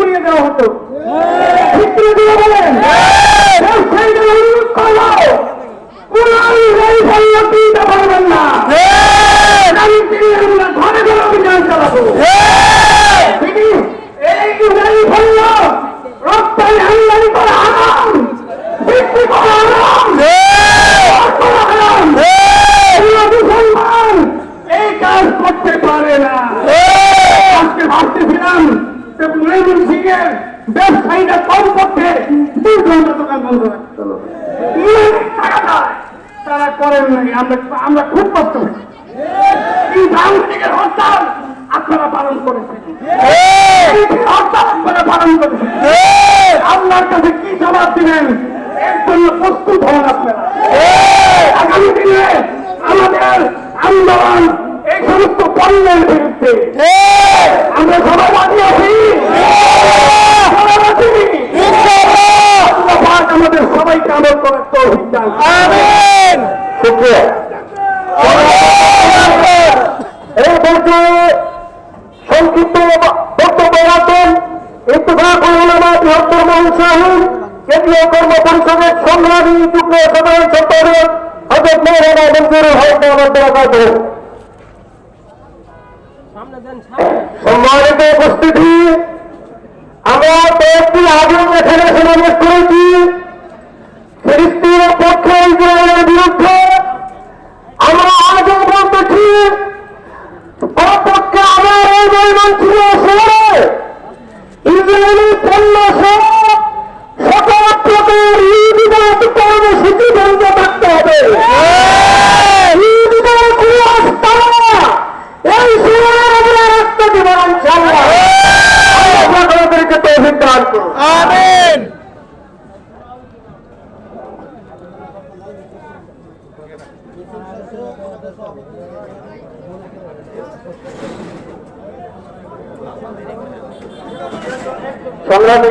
করিয়ে দেওয়া হতো। ঠিক করে দিয়ে বলেন ব্যবসায়ীদের অনুরোধ করলো পুরানি রাইফেল দিতে পারবেন না, আমি আমরা ঘরে ঘরে অভিযান চালাবো। এই রাইফেল রপ্তানি আমদানি করা হারাম, বিক্রি করা হারাম, মুসলমান এই কাজ করতে পারে না। আজকে ভাবতেছিলাম ময়মনসিংহের ব্যবসায়ীরা কমপক্ষে 2 ঘন্টা দোকান বন্ধ রাখতে হলো, তারা করেন নাই। আমরা খুব কষ্ট হয়েছি। কিন্তু আওয়ামী লীগের হরতাল আপনারা পালন করেছেন, হরতাল আপনারা পালন করেছেন। আল্লাহর কাছে কি জবাব দিবেন এর জন্য প্রস্তুত হন আপনারা। আগামী দিনে আমাদের আন্দোলন এই সমস্ত পণ্যের বিরুদ্ধে আমরা সবাই বাদী আছি, আমাদের সবাইকে আমল করার তৌফিক দান করুন। এই পর্যায়ে সংক্ষিপ্ত বক্তব্য রাখেন ইত্তেফাকুল উলামা বৃহত্তর মহাসচিব কেন্দ্রীয় কর্ম পরিষদের সংগ্রামী যুগ্ম সাধারণ সম্পাদক হযরত মাওলানা মনজুরুল হক দাওয়াত। সম্মানিত উপস্থিতি, আমরা কয়েকটি আগুন এখানে সমাবেশ করেছি ফিলিস্তিনের পক্ষে, ইসরায়েলের বিরুদ্ধে। আমরা আজও বলতেছি পক্ষে আমার এই ময়মনসিংহ শহরে ইসরায়েলি পণ্য সহ সকল প্রকার ইহুদিবাদ কর্মসূচি বন্ধ থাকতে হবে। ইহুদিদের কোনো আস্তানা এই শহরের আমরা রাখতে দেব না ইনশাআল্লাহ। আল্লাহ আমাদেরকে তৌফিক দান করুন, আমিন। সংগ্রামী